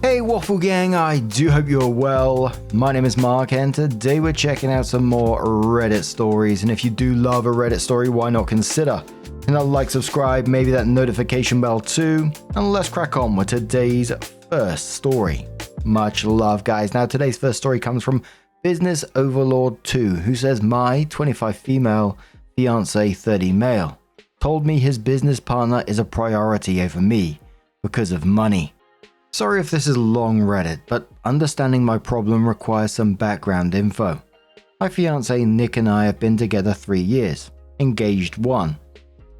Hey Waffle Gang, I do hope you're well. My name is Mark and today we're checking out some more Reddit stories, and if you do love a Reddit story, why not consider hitting that like, subscribe, maybe that notification bell too, and let's crack on with today's first story. Much love guys. Now today's first story comes from Business Overlord 2, who says, my 25 female, fiance 30 male, told me his business partner is a priority over me because of money. Sorry if this is long Reddit, but understanding my problem requires some background info. My fiance Nick and I have been together 3 years, engaged 1.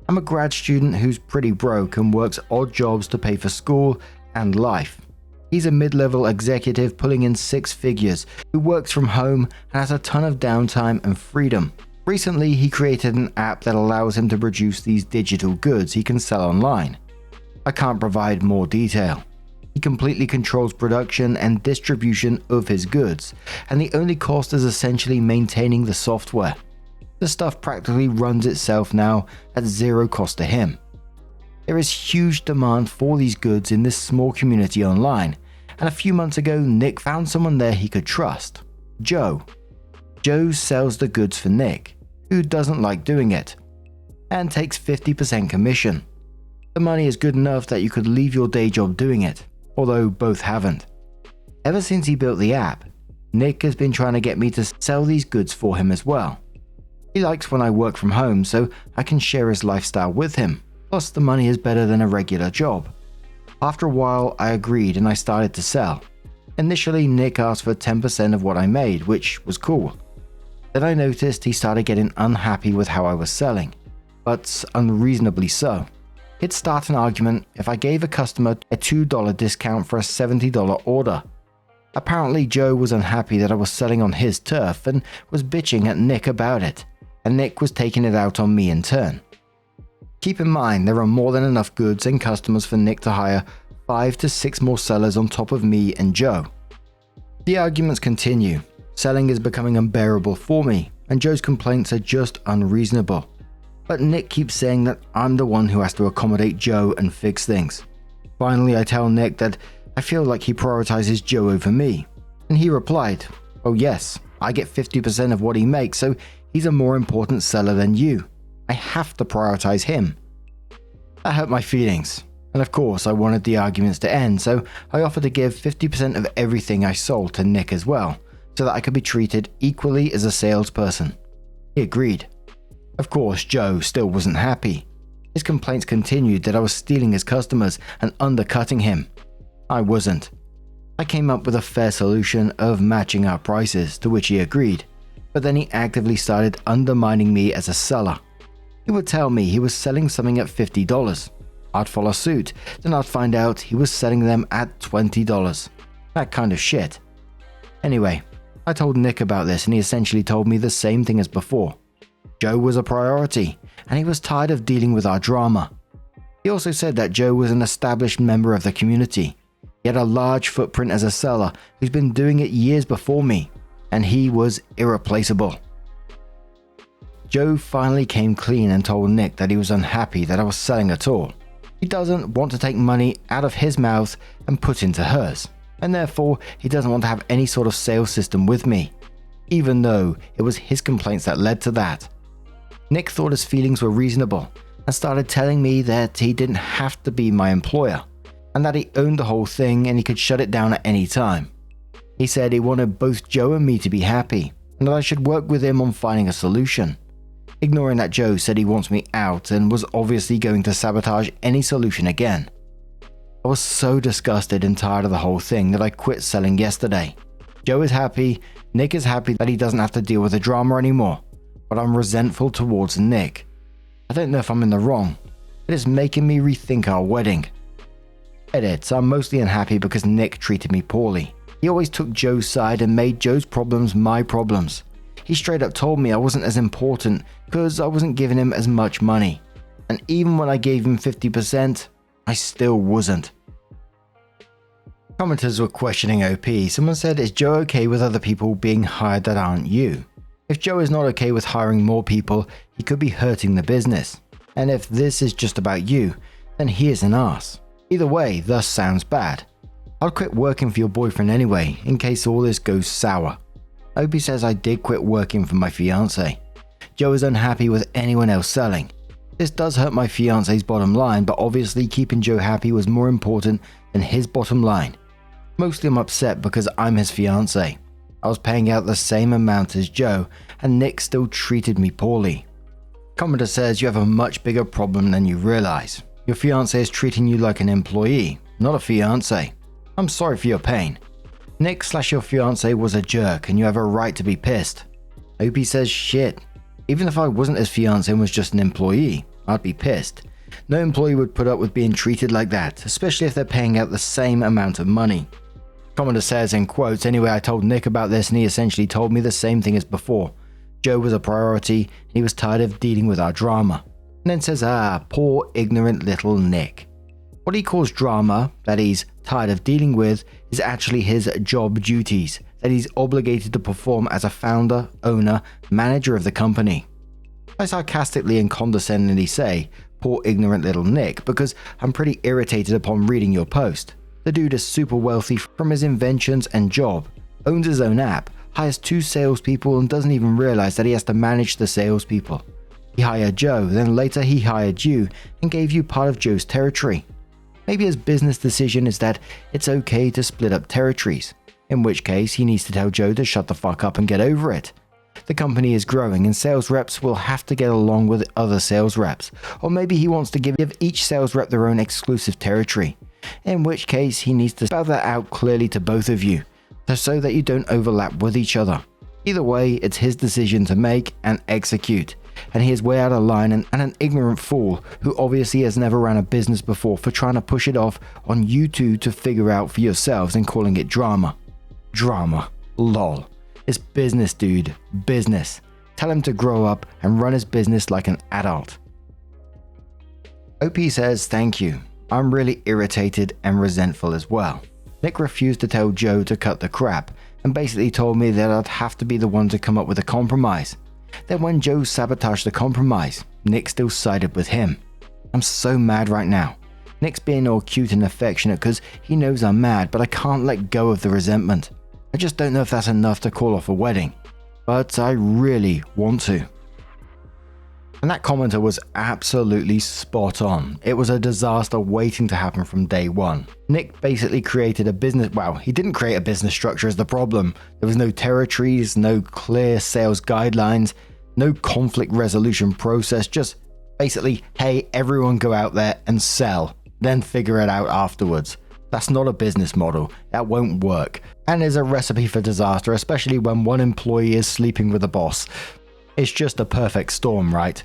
I'm a grad student who's pretty broke and works odd jobs to pay for school and life. He's a mid-level executive pulling in 6 figures who works from home and has a ton of downtime and freedom. Recently, he created an app that allows him to produce these digital goods he can sell online. I can't provide more detail. He completely controls production and distribution of his goods, and the only cost is essentially maintaining the software. The stuff practically runs itself now at zero cost to him. There is huge demand for these goods in this small community online, and a few months ago Nick found someone there he could trust, Joe. Joe sells the goods for Nick, who doesn't like doing it, and takes 50% commission. The money is good enough that you could leave your day job doing it, although both haven't. Ever since he built the app, Nick has been trying to get me to sell these goods for him as well. He likes when I work from home so I can share his lifestyle with him, plus the money is better than a regular job. After a while I agreed and I started to sell. Initially Nick asked for 10% of what I made, which was cool. Then I noticed he started getting unhappy with how I was selling, but unreasonably so. He'd start an argument if I gave a customer a $2 discount for a $70 order. Apparently Joe was unhappy that I was selling on his turf and was bitching at Nick about it, and Nick was taking it out on me in turn. Keep in mind there are more than enough goods and customers for Nick to hire 5 to 6 more sellers on top of me and Joe. The arguments continue. Selling is becoming unbearable for me, and Joe's complaints are just unreasonable. But Nick keeps saying that I'm the one who has to accommodate Joe and fix things. Finally, I tell Nick that I feel like he prioritizes Joe over me, and he replied, "Oh yes, I get 50% of what he makes, so he's a more important seller than you. I have to prioritize him." That hurt my feelings, and of course I wanted the arguments to end, so I offered to give 50% of everything I sold to Nick as well, so that I could be treated equally as a salesperson. He agreed. Of course, Joe still wasn't happy. His complaints continued that I was stealing his customers and undercutting him. I wasn't. I came up with a fair solution of matching our prices, to which he agreed, but then he actively started undermining me as a seller. He would tell me he was selling something at $50. I'd follow suit, then I'd find out he was selling them at $20. That kind of shit. Anyway, I told Nick about this and he essentially told me the same thing as before. Joe was a priority, and he was tired of dealing with our drama. He also said that Joe was an established member of the community. He had a large footprint as a seller who's been doing it years before me, and he was irreplaceable. Joe finally came clean and told Nick that he was unhappy that I was selling at all. He doesn't want to take money out of his mouth and put into hers, and therefore he doesn't want to have any sort of sales system with me, even though it was his complaints that led to that. Nick thought his feelings were reasonable and started telling me that he didn't have to be my employer and that he owned the whole thing and he could shut it down at any time. He said he wanted both Joe and me to be happy and that I should work with him on finding a solution, ignoring that Joe said he wants me out and was obviously going to sabotage any solution again. I was so disgusted and tired of the whole thing that I quit selling yesterday. Joe is happy, Nick is happy that he doesn't have to deal with the drama anymore. But I'm resentful towards Nick. I don't know if I'm in the wrong. It is making me rethink our wedding. Edit, I'm mostly unhappy because Nick treated me poorly. He always took Joe's side and made Joe's problems my problems. He straight up told me I wasn't as important because I wasn't giving him as much money. And even when I gave him 50%, I still wasn't. Commenters were questioning OP. Someone said, is Joe okay with other people being hired that aren't you? If Joe is not okay with hiring more people, he could be hurting the business. And if this is just about you, then he is an ass. Either way, thus sounds bad. I'll quit working for your boyfriend anyway, in case all this goes sour. Opie says I did quit working for my fiance. Joe is unhappy with anyone else selling. This does hurt my fiance's bottom line, but obviously keeping Joe happy was more important than his bottom line. Mostly I'm upset because I'm his fiance. I was paying out the same amount as Joe, and Nick still treated me poorly. Commenter says you have a much bigger problem than you realize. Your fiance is treating you like an employee, not a fiance. I'm sorry for your pain. Nick/your fiance was a jerk and you have a right to be pissed. Opie says shit. Even if I wasn't his fiance and was just an employee, I'd be pissed. No employee would put up with being treated like that, especially if they're paying out the same amount of money. Commenter says in quotes, anyway, I told Nick about this and he essentially told me the same thing as before. Joe was a priority and he was tired of dealing with our drama. And then says, poor ignorant little Nick. What he calls drama, that he's tired of dealing with, is actually his job duties, that he's obligated to perform as a founder, owner, manager of the company. I sarcastically and condescendingly say, poor ignorant little Nick, because I'm pretty irritated upon reading your post. The dude is super wealthy from his inventions and job, owns his own app, hires 2 salespeople and doesn't even realize that he has to manage the salespeople. He hired Joe, then later he hired you and gave you part of Joe's territory. Maybe his business decision is that it's okay to split up territories, in which case he needs to tell Joe to shut the fuck up and get over it. The company is growing and sales reps will have to get along with other sales reps, or maybe he wants to give each sales rep their own exclusive territory, in which case he needs to spell that out clearly to both of you, so that you don't overlap with each other. Either way, it's his decision to make and execute, and he is way out of line and an ignorant fool who obviously has never ran a business before for trying to push it off on you two to figure out for yourselves and calling it drama. Drama. Lol. It's business, dude. Business. Tell him to grow up and run his business like an adult. OP says thank you. I'm really irritated and resentful as well. Nick refused to tell Joe to cut the crap and basically told me that I'd have to be the one to come up with a compromise. Then when Joe sabotaged the compromise, Nick still sided with him. I'm so mad right now. Nick's being all cute and affectionate because he knows I'm mad, but I can't let go of the resentment. I just don't know if that's enough to call off a wedding, but I really want to. And that commenter was absolutely spot on. It was a disaster waiting to happen from day one. Nick basically created a business, well, he didn't create a business structure as the problem. There was no territories, no clear sales guidelines, no conflict resolution process, just basically, hey, everyone go out there and sell, then figure it out afterwards. That's not a business model. That won't work. And is a recipe for disaster, especially when one employee is sleeping with the boss. It's just a perfect storm, right?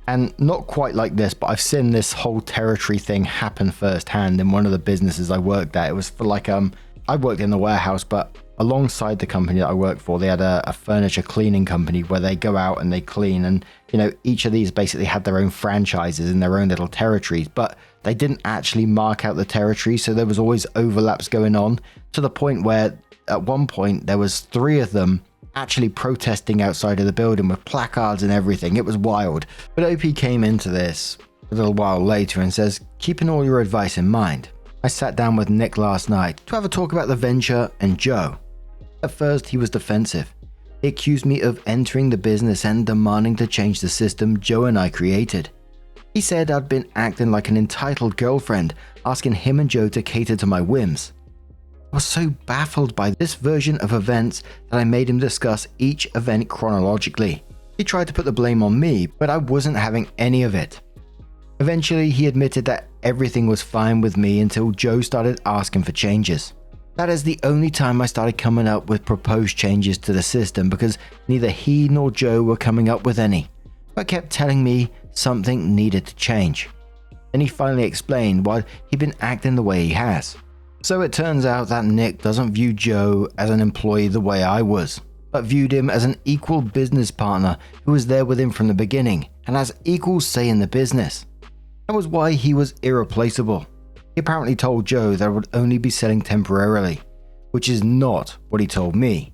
And not quite like this, but I've seen this whole territory thing happen firsthand in one of the businesses I worked at. It was for like, I worked in the warehouse, but alongside the company that I worked for, they had a furniture cleaning company where they go out and they clean. And, you know, each of these basically had their own franchises in their own little territories, but they didn't actually mark out the territory. So there was always overlaps going on to the point where at one point there was 3 of them actually protesting outside of the building with placards and everything. It was wild. But OP came into this a little while later and says, keeping all your advice in mind, I sat down with Nick last night to have a talk about the venture and Joe. At first he was defensive. He accused me of entering the business and demanding to change the system Joe and I created. He said I'd been acting like an entitled girlfriend, asking him and Joe to cater to my whims. I was so baffled by this version of events that I made him discuss each event chronologically. He tried to put the blame on me, but I wasn't having any of it. Eventually, he admitted that everything was fine with me until Joe started asking for changes. That is the only time I started coming up with proposed changes to the system because neither he nor Joe were coming up with any, but kept telling me something needed to change. Then he finally explained why he'd been acting the way he has. So it turns out that Nick doesn't view Joe as an employee the way I was, but viewed him as an equal business partner who was there with him from the beginning and has equal say in the business. That was why he was irreplaceable. He apparently told Joe that I would only be selling temporarily, which is not what he told me.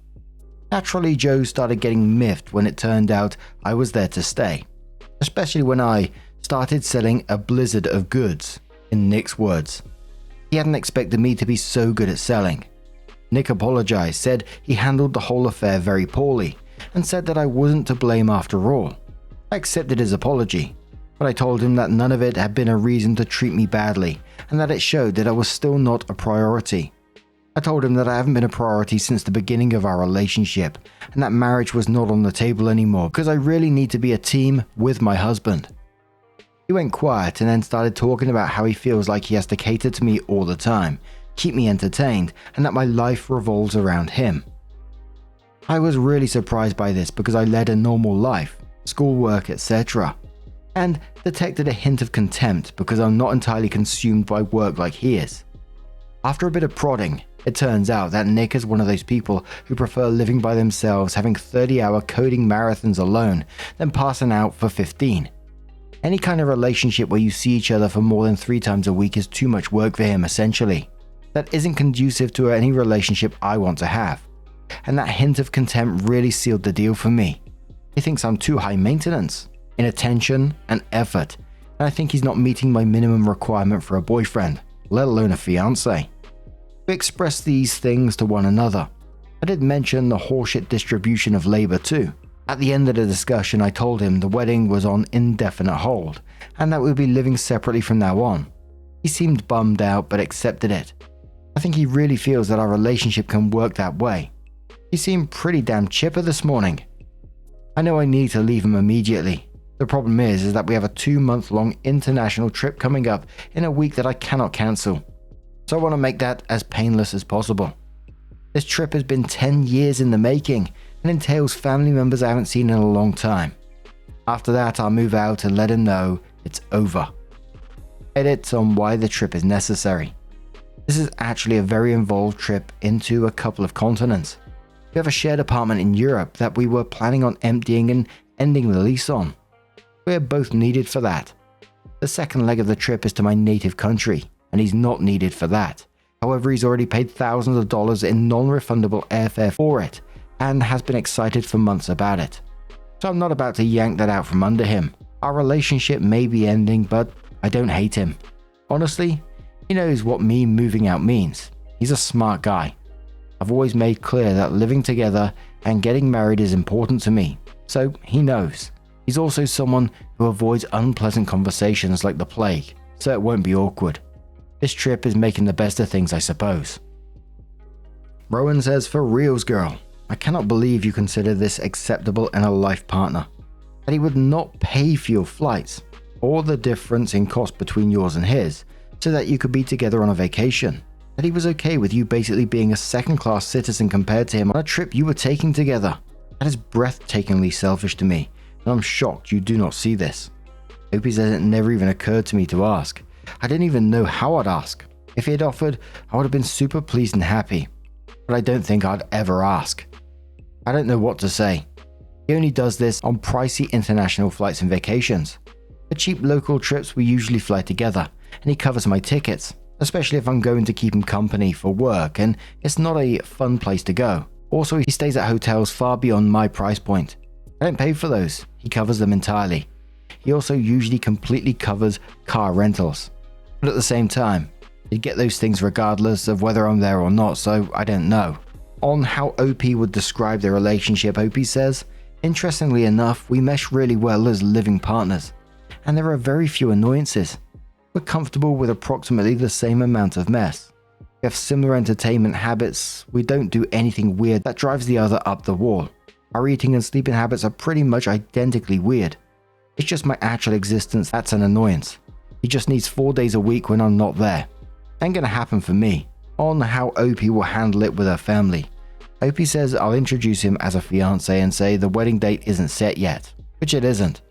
Naturally, Joe started getting miffed when it turned out I was there to stay, especially when I started selling a blizzard of goods, in Nick's words. He hadn't expected me to be so good at selling. Nick apologized, said he handled the whole affair very poorly, and said that I wasn't to blame after all. I accepted his apology, but I told him that none of it had been a reason to treat me badly, and that it showed that I was still not a priority. I told him that I haven't been a priority since the beginning of our relationship, and that marriage was not on the table anymore because I really need to be a team with my husband. He went quiet and then started talking about how he feels like he has to cater to me all the time, keep me entertained, and that my life revolves around him. I was really surprised by this because I led a normal life, schoolwork, etc., and detected a hint of contempt because I'm not entirely consumed by work like he is. After a bit of prodding, it turns out that Nick is one of those people who prefer living by themselves, having 30-hour coding marathons alone, than passing out for 15. Any kind of relationship where you see each other for more than 3 times a week is too much work for him, essentially. That isn't conducive to any relationship I want to have. And that hint of contempt really sealed the deal for me. He thinks I'm too high maintenance in attention and effort, and I think he's not meeting my minimum requirement for a boyfriend, let alone a fiance. We expressed these things to one another. I did mention the horseshit distribution of labor too. At the end of the discussion, I told him the wedding was on indefinite hold, and that we'd be living separately from now on. He seemed bummed out, but accepted it. I think he really feels that our relationship can work that way. He seemed pretty damn chipper this morning. I know I need to leave him immediately. The problem is that we have a 2-month-long international trip coming up in a week that I cannot cancel. So I want to make that as painless as possible. This trip has been 10 years in the making and entails family members I haven't seen in a long time. After that, I'll move out and let him know it's over. Edits on why the trip is necessary. This is actually a very involved trip into a couple of continents. We have a shared apartment in Europe that we were planning on emptying and ending the lease on. We're both needed for that. The second leg of the trip is to my native country, and he's not needed for that. However, he's already paid thousands of dollars in non-refundable airfare for it, and has been excited for months about it. So I'm not about to yank that out from under him. Our relationship may be ending, but I don't hate him. Honestly, he knows what me moving out means. He's a smart guy. I've always made clear that living together and getting married is important to me, so he knows. He's also someone who avoids unpleasant conversations like the plague, so it won't be awkward. This trip is making the best of things, I suppose. Rowan says, for reals, girl, I cannot believe you consider this acceptable in a life partner. That he would not pay for your flights, or the difference in cost between yours and his, so that you could be together on a vacation. That he was okay with you basically being a second-class citizen compared to him on a trip you were taking together. That is breathtakingly selfish to me, and I'm shocked you do not see this. Hope he says it never even occurred to me to ask. I didn't even know how I'd ask. If he had offered, I would have been super pleased and happy. But I don't think I'd ever ask. I don't know what to say. He only does this on pricey international flights and vacations. For cheap local trips we usually fly together, and he covers my tickets, especially if I'm going to keep him company for work and it's not a fun place to go. Also, he stays at hotels far beyond my price point. I don't pay for those, he covers them entirely. He also usually completely covers car rentals. But at the same time, he'd get those things regardless of whether I'm there or not, so I don't know. On how OP would describe their relationship, OP says, interestingly enough, we mesh really well as living partners, and there are very few annoyances. We're comfortable with approximately the same amount of mess. We have similar entertainment habits, we don't do anything weird that drives the other up the wall. Our eating and sleeping habits are pretty much identically weird. It's just my actual existence that's an annoyance. He just needs 4 days a week when I'm not there. Ain't gonna happen for me. On how OP will handle it with her family. OP says I'll introduce him as a fiance and say the wedding date isn't set yet, which it isn't.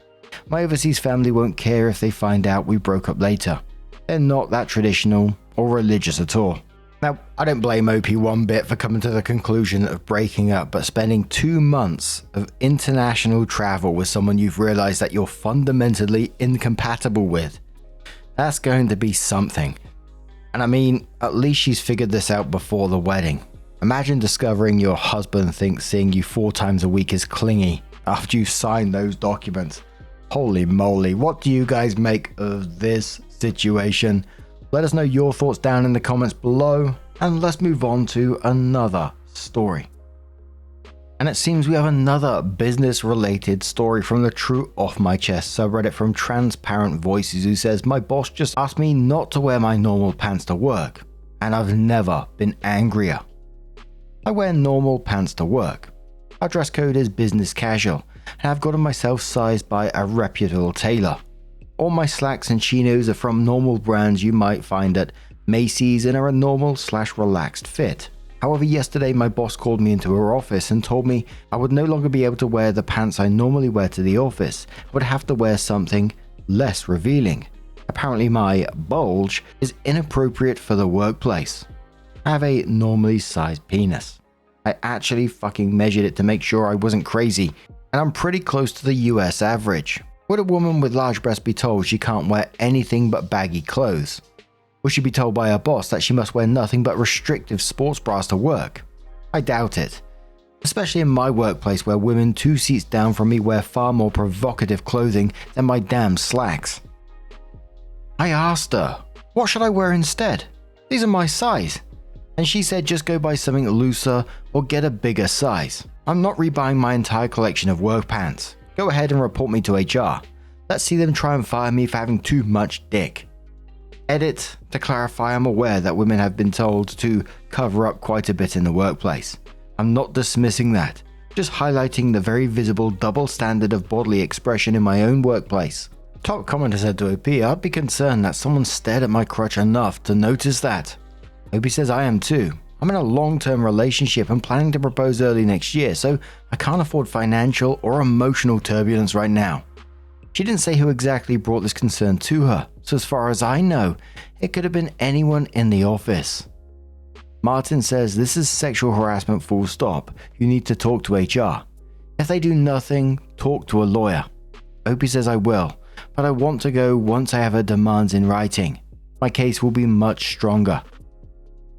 My overseas family won't care if they find out we broke up later. They're not that traditional or religious at all. Now, I don't blame OP one bit for coming to the conclusion of breaking up, but spending 2 months of international travel with someone you've realized that you're fundamentally incompatible with, that's going to be something. And I mean, at least she's figured this out before the wedding. Imagine discovering your husband thinks seeing you 4 times a week is clingy after you've signed those documents. Holy moly, what do you guys make of this situation? Let us know your thoughts down in the comments below, and let's move on to another story. And it seems we have another business-related story from the True Off My Chest subreddit from Transparent Voices, who says, "My boss just asked me not to wear my normal pants to work, and I've never been angrier. I wear normal pants to work. Our dress code is business casual, and I've gotten myself sized by a reputable tailor. All my slacks and chinos are from normal brands you might find at Macy's and are a normal/relaxed fit. However, yesterday my boss called me into her office and told me I would no longer be able to wear the pants I normally wear to the office, but would have to wear something less revealing. Apparently my bulge is inappropriate for the workplace. I have a normally sized penis. I actually fucking measured it to make sure I wasn't crazy, and I'm pretty close to the US average. Would a woman with large breasts be told she can't wear anything but baggy clothes? Will she be told by her boss that she must wear nothing but restrictive sports bras to work? I doubt it. Especially in my workplace where women 2 seats down from me wear far more provocative clothing than my damn slacks." I asked her, "What should I wear instead? These are my size." And she said just go buy something looser or get a bigger size. I'm not rebuying my entire collection of work pants. Go ahead and report me to HR. Let's see them try and fire me for having too much dick. Edit, to clarify, I'm aware that women have been told to cover up quite a bit in the workplace. I'm not dismissing that, just highlighting the very visible double standard of bodily expression in my own workplace. Top commenter said to OP, "I'd be concerned that someone stared at my crotch enough to notice that." OP says, "I am too. I'm in a long-term relationship and planning to propose early next year, so I can't afford financial or emotional turbulence right now." She didn't say who exactly brought this concern to her, so as far as I know, it could have been anyone in the office. Martin says, "This is sexual harassment full stop. You need to talk to HR. If they do nothing, talk to a lawyer." Opie says, "I will, but I want to go once I have her demands in writing. My case will be much stronger."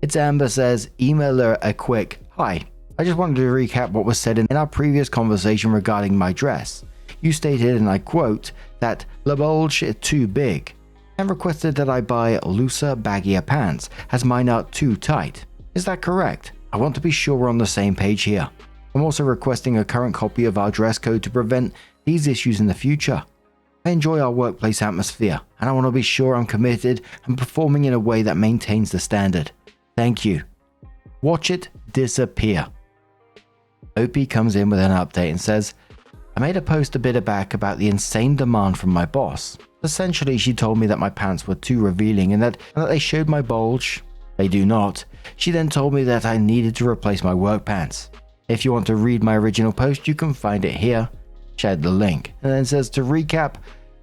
It's Amber says, "Email her a quick, 'Hi, I just wanted to recap what was said in our previous conversation regarding my dress. You stated, and I quote, that the bulge is too big, and requested that I buy looser, baggier pants, as mine are too tight. Is that correct? I want to be sure we're on the same page here. I'm also requesting a current copy of our dress code to prevent these issues in the future. I enjoy our workplace atmosphere, and I want to be sure I'm committed and performing in a way that maintains the standard. Thank you. Watch it disappear." OP comes in with an update and says, "I made a post a bit back about the insane demand from my boss. Essentially, she told me that my pants were too revealing and that they showed my bulge. They do not. She then told me that I needed to replace my work pants. If you want to read my original post, you can find it here." Shared the link, and then says, "To recap,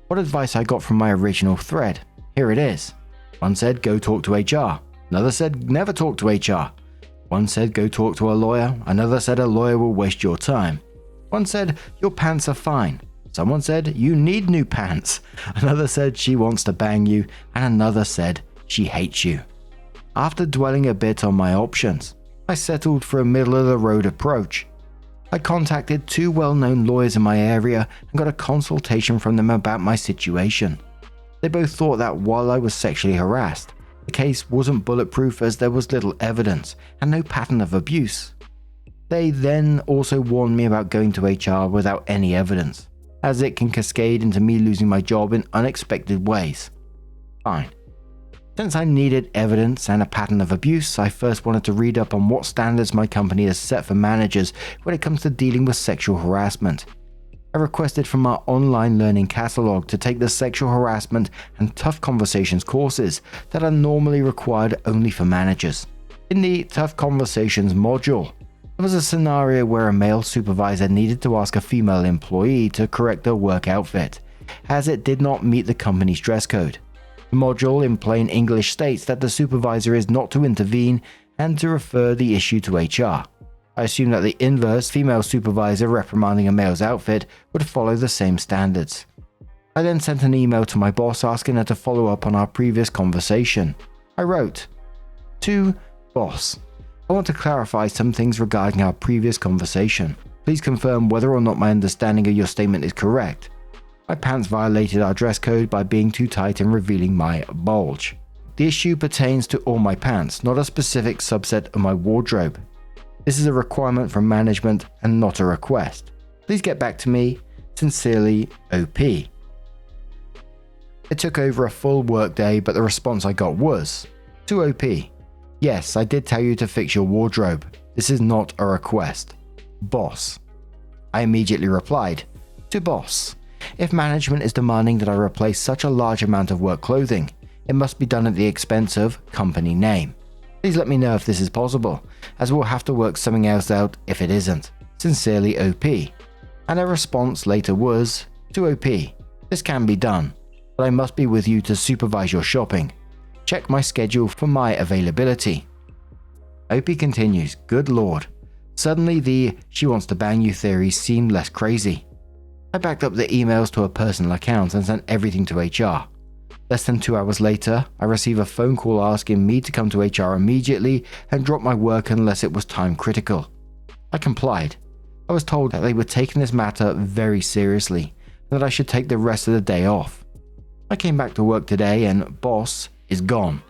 what advice I got from my original thread. Here it is. One said, go talk to HR. Another said, never talk to HR. One said, go talk to a lawyer. Another said, a lawyer will waste your time. One said, your pants are fine. Someone said, you need new pants. Another said, she wants to bang you. And another said, she hates you. After dwelling a bit on my options, I settled for a middle-of-the-road approach. I contacted 2 well-known lawyers in my area and got a consultation from them about my situation. They both thought that while I was sexually harassed, the case wasn't bulletproof as there was little evidence and no pattern of abuse. They then also warned me about going to HR without any evidence, as it can cascade into me losing my job in unexpected ways. Fine. Since I needed evidence and a pattern of abuse, I first wanted to read up on what standards my company has set for managers when it comes to dealing with sexual harassment. I requested from our online learning catalog to take the sexual harassment and tough conversations courses that are normally required only for managers. In the tough conversations module, there was a scenario where a male supervisor needed to ask a female employee to correct their work outfit, as it did not meet the company's dress code. The module in plain English states that the supervisor is not to intervene and to refer the issue to HR. I assume that the inverse, female supervisor reprimanding a male's outfit, would follow the same standards. I then sent an email to my boss asking her to follow up on our previous conversation. I wrote, "To boss, I want to clarify some things regarding our previous conversation. Please confirm whether or not my understanding of your statement is correct. My pants violated our dress code by being too tight and revealing my bulge. The issue pertains to all my pants, not a specific subset of my wardrobe. This is a requirement from management and not a request. Please get back to me. Sincerely, OP. It took over a full workday, but the response I got was, to OP, yes, I did tell you to fix your wardrobe. This is not a request. Boss. I immediately replied, to boss. If management is demanding that I replace such a large amount of work clothing, it must be done at the expense of company name. Please let me know if this is possible, as we'll have to work something else out if it isn't. Sincerely, OP. And a response later was, to OP, this can be done, but I must be with you to supervise your shopping. Check my schedule for my availability. OP continues, good lord. Suddenly the she wants to bang you theory seemed less crazy. I backed up the emails to a personal account and sent everything to HR. Less than 2 hours later, I receive a phone call asking me to come to HR immediately and drop my work unless it was time critical. I complied. I was told that they were taking this matter very seriously and that I should take the rest of the day off. I came back to work today and boss is gone.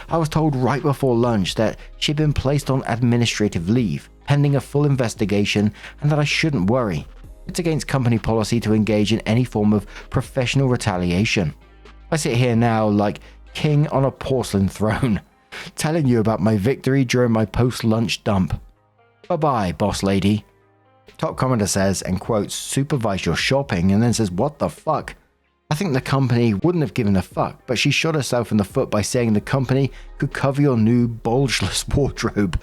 I was told right before lunch that she'd been placed on administrative leave pending a full investigation and that I shouldn't worry. It's against company policy to engage in any form of professional retaliation. I sit here now like king on a porcelain throne, telling you about my victory during my post-lunch dump. Bye-bye, boss lady. Top commenter says, and quotes, supervise your shopping, and then says, what the fuck? I think the company wouldn't have given a fuck, but she shot herself in the foot by saying the company could cover your new bulgeless wardrobe.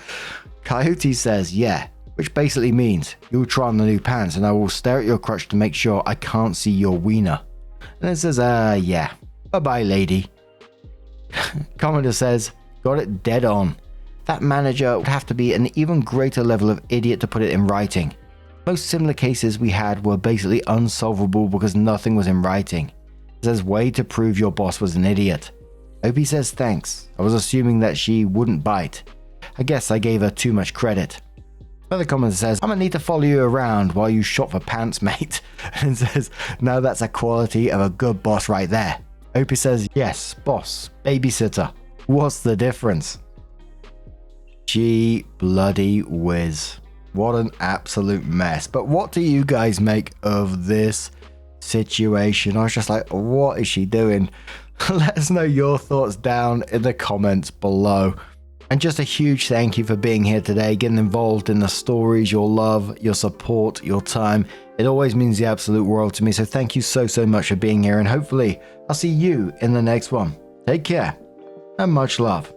Coyote says, yeah, which basically means you'll try on the new pants and I will stare at your crotch to make sure I can't see your wiener. And it says, yeah, bye-bye lady. Commenter says, got it dead on. That manager would have to be an even greater level of idiot to put it in writing. Most similar cases we had were basically unsolvable because nothing was in writing. There's a way to prove your boss was an idiot. OP says thanks. I was assuming that she wouldn't bite. I guess I gave her too much credit. Another comment says, I'm gonna need to follow you around while you shop for pants, mate. And says, now that's a quality of a good boss right there. OP says, yes, boss, babysitter. What's the difference? Gee bloody whiz. What an absolute mess. But what do you guys make of this situation? I was just like, what is she doing? Let us know your thoughts down in the comments below. And just a huge thank you for being here today, getting involved in the stories, your love, your support, your time. It always means the absolute world to me. So thank you so much for being here. And hopefully I'll see you in the next one. Take care and much love.